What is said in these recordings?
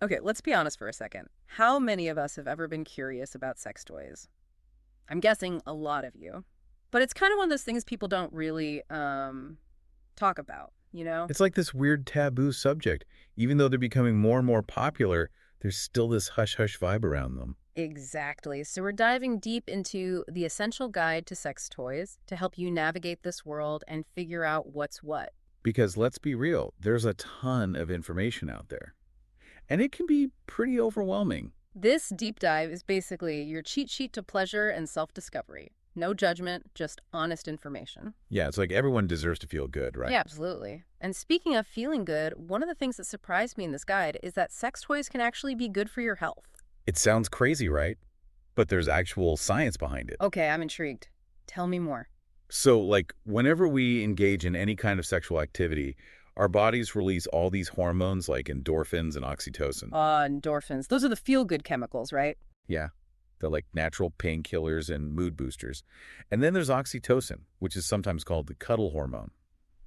Okay, let's be honest for a second. How many of us have ever been curious about sex toys? I'm guessing a lot of you. But it's kind of one of those things people don't really talk about, you know? It's like this weird taboo subject. Even though they're becoming more and more popular, there's still this hush-hush vibe around them. Exactly. So we're diving deep into the essential guide to sex toys to help you navigate this world and figure out what's what. Because let's be real, there's a ton of information out there. And it can be pretty overwhelming. This deep dive is basically your cheat sheet to pleasure and self-discovery. No judgment, just honest information. Yeah, it's like everyone deserves to feel good, right? Yeah, absolutely. And speaking of feeling good, one of the things that surprised me in this guide is that sex toys can actually be good for your health. It sounds crazy, right? But there's actual science behind it. Okay, I'm intrigued. Tell me more. So, like, whenever we engage in any kind of sexual activity, our bodies release all these hormones like endorphins and oxytocin. Endorphins. Those are the feel-good chemicals, right? Yeah, they're like natural painkillers and mood boosters. And then there's oxytocin, which is sometimes called the cuddle hormone.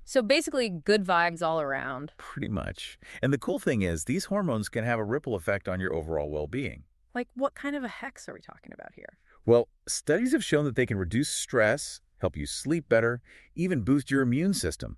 So basically, good vibes all around. Pretty much. And the cool thing is, these hormones can have a ripple effect on your overall well-being. Like, what kind of a hex are we talking about here? Well, studies have shown that they can reduce stress, help you sleep better, even boost your immune system.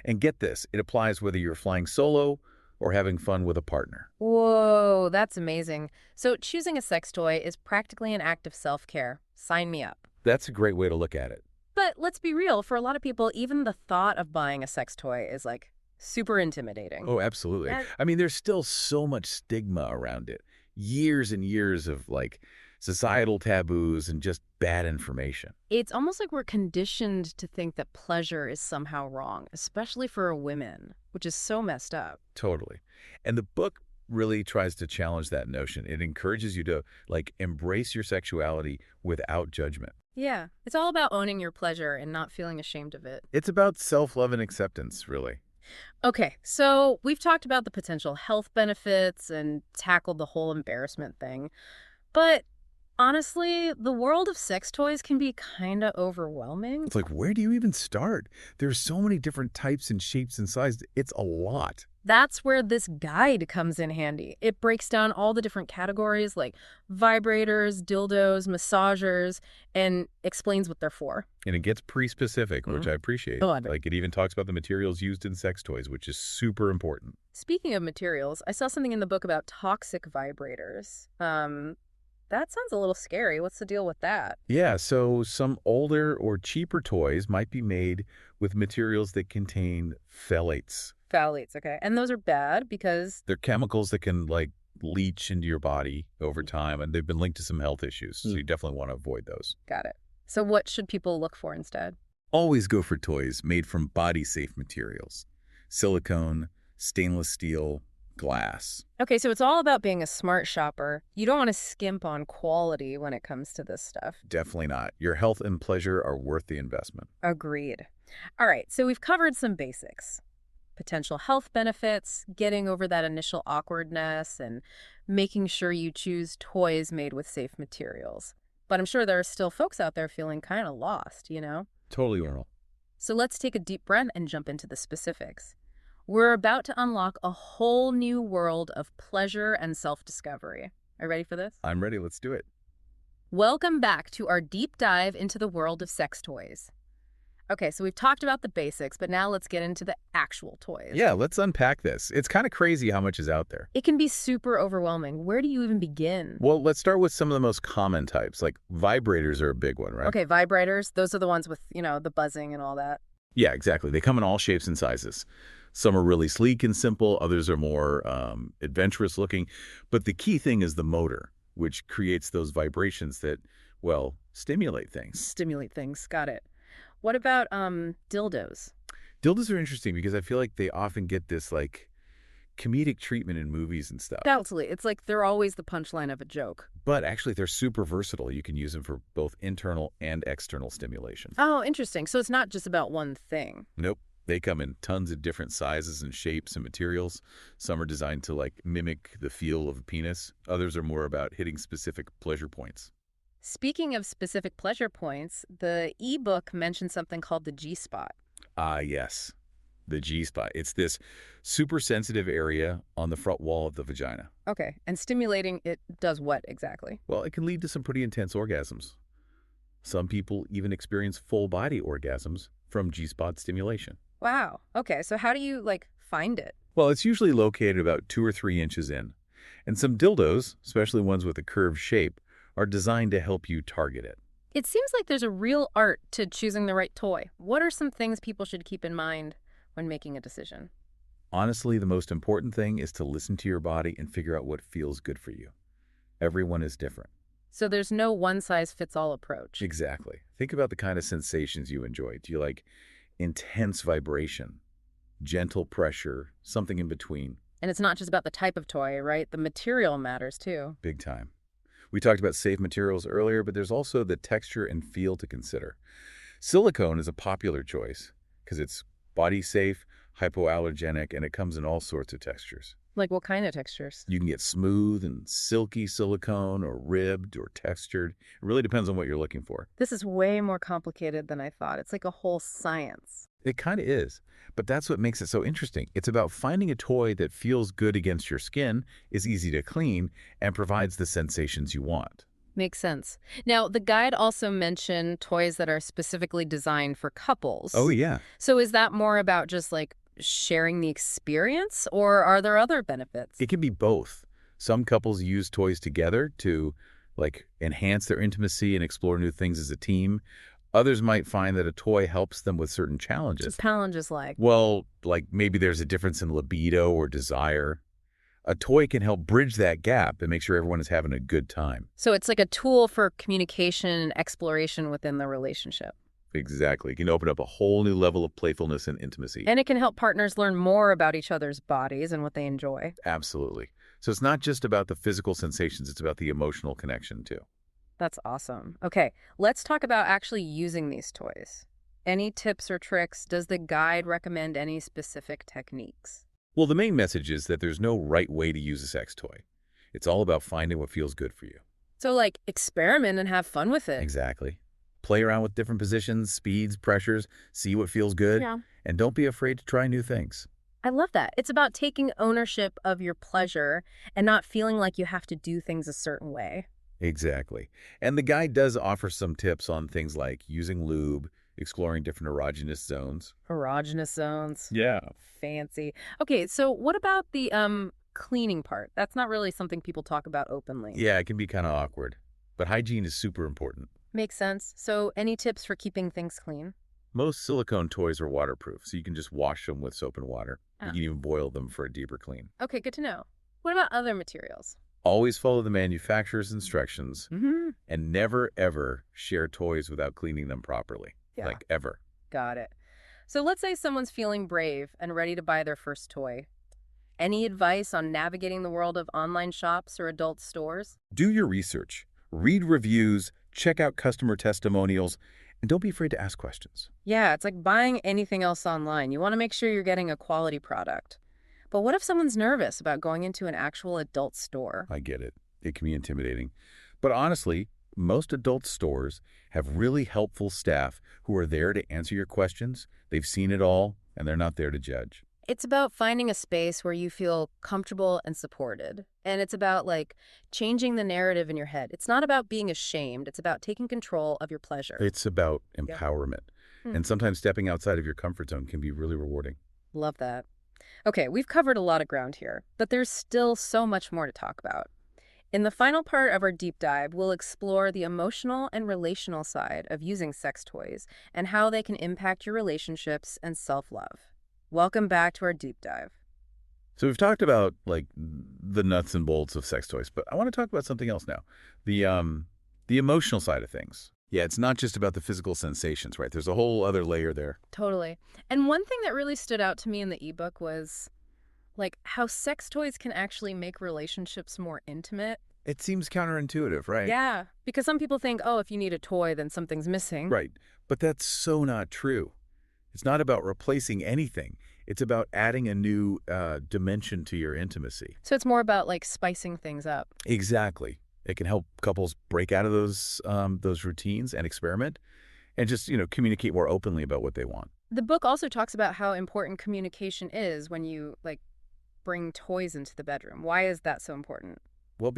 And get this, it applies whether you're flying solo or having fun with a partner. Whoa, that's amazing. So choosing a sex toy is practically an act of self-care. Sign me up. That's a great way to look at it. But let's be real, for a lot of people, even the thought of buying a sex toy is like super intimidating. Oh, absolutely. That- I mean, there's still so much stigma around it. Years and years of like societal taboos and just bad information. It's almost like we're conditioned to think that pleasure is somehow wrong, especially for women, which is so messed up. Totally. And the book really tries to challenge that notion. It encourages you to like embrace your sexuality without judgment. Yeah, it's all about owning your pleasure and not feeling ashamed of it. It's about self-love and acceptance, really. Okay, so we've talked about the potential health benefits and tackled the whole embarrassment thing. But honestly, the world of sex toys can be kind of overwhelming. It's like, where do you even start? There's so many different types and shapes and sizes. It's a lot. That's where this guide comes in handy. It breaks down all the different categories like vibrators, dildos, massagers, and explains what they're for. And it gets pretty specific, which I appreciate. Oh, I bet. Like, it even talks about the materials used in sex toys, which is super important. Speaking of materials, I saw something in the book about toxic vibrators. That sounds a little scary. What's the deal with that? Yeah, so some older or cheaper toys might be made with materials that contain phthalates. Phthalates, okay. And those are bad because, They're chemicals that can, like, leach into your body over time, and they've been linked to some health issues, so you definitely want to avoid those. got it. So what should people look for instead? Always go for toys made from body-safe materials. Silicone, stainless steel, glass. Okay, so it's all about being a smart shopper. You don't want to skimp on quality when it comes to this stuff. Definitely not. Your health and pleasure are worth the investment. Agreed. All right, so we've covered some basics. Potential health benefits, getting over that initial awkwardness, and making sure you choose toys made with safe materials. But I'm sure there are still folks out there feeling kind of lost, you know? Totally, Earl. So let's take a deep breath and jump into the specifics. We're about to unlock a whole new world of pleasure and self-discovery. Are you ready for this? I'm ready. Let's do it. Welcome back to our deep dive into the world of sex toys. Okay, so we've talked about the basics, but now let's get into the actual toys. Yeah, let's unpack this. It's kind of crazy how much is out there. It can be super overwhelming. Where do you even begin? Well, let's start with some of the most common types. Like vibrators are a big one, right? Okay, vibrators, those are the ones with, the buzzing and all that. Yeah, exactly. They come in all shapes and sizes. Some are really sleek and simple. Others are more adventurous looking. But the key thing is the motor, which creates those vibrations that, well, stimulate things. Stimulate things, got it. What about dildos? Dildos are interesting because I feel like they often get this, like, comedic treatment in movies and stuff. Absolutely. It's like they're always the punchline of a joke. But actually, they're super versatile. You can use them for both internal and external stimulation. Oh, interesting. So it's not just about one thing. Nope. They come in tons of different sizes and shapes and materials. Some are designed to, like, mimic the feel of a penis. Others are more about hitting specific pleasure points. Speaking of specific pleasure points, the ebook mentions something called the G-spot. Ah, yes. The G-spot. It's this super sensitive area on the front wall of the vagina. Okay, and stimulating it does what exactly? Well, it can lead to some pretty intense orgasms. Some people even experience full-body orgasms from G-spot stimulation. Wow. Okay, so how do you, like, find it? Well, it's usually located about 2 or 3 inches in. And some dildos, especially ones with a curved shape, are designed to help you target it. It seems like there's a real art to choosing the right toy. What are some things people should keep in mind when making a decision? Honestly, the most important thing is to listen to your body and figure out what feels good for you. Everyone is different. So there's no one-size-fits-all approach. Exactly. Think about the kind of sensations you enjoy. Do you like intense vibration, gentle pressure, something in between? And it's not just about the type of toy, right? The material matters too. Big time. We talked about safe materials earlier, but there's also the texture and feel to consider. Silicone is a popular choice because it's body safe, hypoallergenic, and it comes in all sorts of textures. Like what kind of textures? You can get smooth and silky silicone or ribbed or textured. It really depends on what you're looking for. This is way more complicated than I thought. It's like a whole science. It kind of is, but that's what makes it so interesting. It's about finding a toy that feels good against your skin, is easy to clean, and provides the sensations you want. Makes sense. Now, the guide also mentioned toys that are specifically designed for couples. Oh, yeah. So is that more about just like sharing the experience, or are there other benefits? It can be both. Some couples use toys together to, like, enhance their intimacy and explore new things as a team. Others might find that a toy helps them with certain challenges. Challenges like? Well, like maybe there's a difference in libido or desire. A toy can help bridge that gap and make sure everyone is having a good time. So it's like a tool for communication and exploration within the relationship. Exactly. It can open up a whole new level of playfulness and intimacy. And it can help partners learn more about each other's bodies and what they enjoy. Absolutely. So it's not just about the physical sensations, it's about the emotional connection too. That's awesome. Okay, let's talk about actually using these toys. Any tips or tricks? Does the guide recommend any specific techniques? Well, the main message is that there's no right way to use a sex toy. It's all about finding what feels good for you. So, like, experiment and have fun with it. Exactly. Play around with different positions, speeds, pressures, see what feels good, Yeah. and don't be afraid to try new things. I love that. It's about taking ownership of your pleasure and not feeling like you have to do things a certain way. Exactly. And the guide does offer some tips on things like using lube, exploring different erogenous zones. Erogenous zones. Yeah. Fancy. Okay, so what about the cleaning part? That's not really something people talk about openly. Yeah, it can be kind of awkward, but hygiene is super important. Makes sense. So any tips for keeping things clean? Most silicone toys are waterproof, so you can just wash them with soap and water. Oh. You can even boil them for a deeper clean. Okay, good to know. What about other materials? Always follow the manufacturer's instructions Mm-hmm. and never, ever share toys without cleaning them properly. Yeah. Like, ever. Got it. So let's say someone's feeling brave and ready to buy their first toy. Any advice on navigating the world of online shops or adult stores? Do your research. Read reviews, check out customer testimonials, and don't be afraid to ask questions. Yeah, it's like buying anything else online. You want to make sure you're getting a quality product. But what if someone's nervous about going into an actual adult store? I get it. It can be intimidating. But honestly, most adult stores have really helpful staff who are there to answer your questions. They've seen it all, and they're not there to judge. It's about finding a space where you feel comfortable and supported. And it's about, like, changing the narrative in your head. It's not about being ashamed. It's about taking control of your pleasure. It's about empowerment. Hmm. And sometimes stepping outside of your comfort zone can be really rewarding. Love that. Okay, we've covered a lot of ground here, but there's still so much more to talk about. In the final part of our deep dive, we'll explore the emotional and relational side of using sex toys and how they can impact your relationships and self-love. Welcome back to our deep dive. So we've talked about, like, the nuts and bolts of sex toys, but I want to talk about something else now. The emotional side of things. Yeah, it's not just about the physical sensations, right? There's a whole other layer there. Totally. And one thing that really stood out to me in the ebook was, like, how sex toys can actually make relationships more intimate. It seems counterintuitive, right? Yeah, because some people think, oh, if you need a toy, then something's missing. Right. But that's so not true. It's not about replacing anything. It's about adding a new dimension to your intimacy. So it's more about, like, spicing things up. Exactly. It can help couples break out of those routines and experiment and just, communicate more openly about what they want. The book also talks about how important communication is when you, like, bring toys into the bedroom. Why is that so important? Well,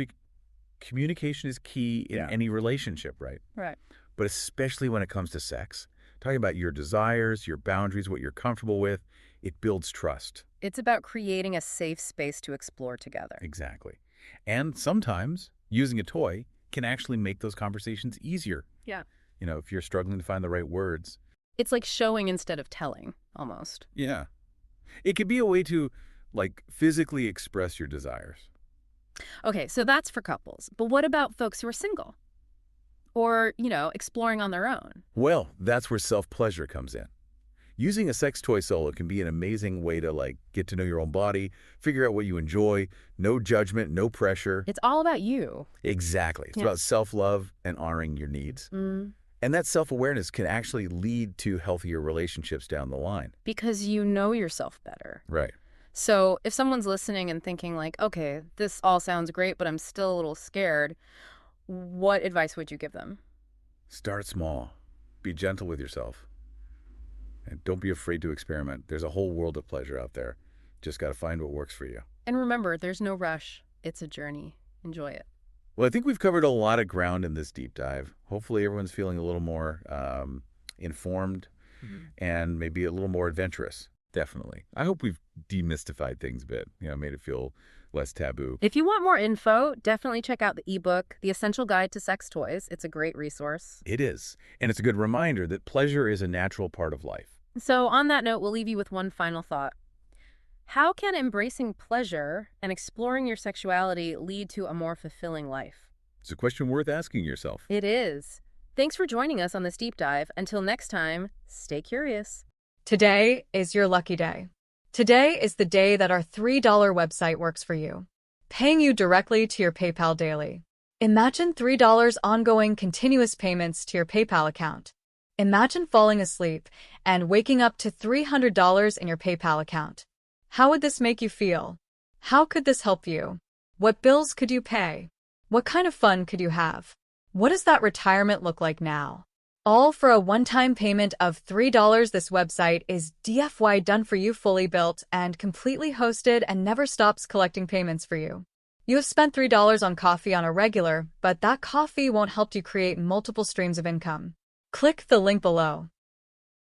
communication is key in any relationship, right? Right. But especially when it comes to sex. Talking about your desires, your boundaries, what you're comfortable with, it builds trust. It's about creating a safe space to explore together. Exactly. And sometimes using a toy can actually make those conversations easier. Yeah. If you're struggling to find the right words. It's like showing instead of telling, almost. Yeah. It could be a way to, like, physically express your desires. Okay, so that's for couples. But what about folks who are single? Or, exploring on their own? Well, that's where self-pleasure comes in. Using a sex toy solo can be an amazing way to, like, get to know your own body, figure out what you enjoy, no judgment, no pressure. It's all about you. Exactly. It's Yeah. about self-love and honoring your needs. And that self-awareness can actually lead to healthier relationships down the line. Because you know yourself better. Right. So if someone's listening and thinking like, okay, this all sounds great, but I'm still a little scared, what advice would you give them? Start small. Be gentle with yourself. And don't be afraid to experiment. There's a whole world of pleasure out there. Just got to find what works for you. And remember, there's no rush. It's a journey. Enjoy it. Well, I think we've covered a lot of ground in this deep dive. Hopefully everyone's feeling a little more informed and maybe a little more adventurous. Definitely. I hope we've demystified things a bit, made it feel less taboo. If you want more info, definitely check out the ebook, The Essential Guide to Sex Toys. It's a great resource. It is. And it's a good reminder that pleasure is a natural part of life. So on that note, we'll leave you with one final thought. How can embracing pleasure and exploring your sexuality lead to a more fulfilling life? It's a question worth asking yourself. It is. Thanks for joining us on this deep dive. Until next time, stay curious. Today is your lucky day. Today is the day that our $3 website works for you, paying you directly to your PayPal daily. Imagine $3 ongoing continuous payments to your PayPal account. Imagine falling asleep and waking up to $300 in your PayPal account. How would this make you feel? How could this help you? What bills could you pay? What kind of fun could you have? What does that retirement look like now? All for a one-time payment of $3. This website is DFY done for you, fully built and completely hosted, and never stops collecting payments for you. You have spent $3 on coffee on a regular, but that coffee won't help you create multiple streams of income. Click the link below.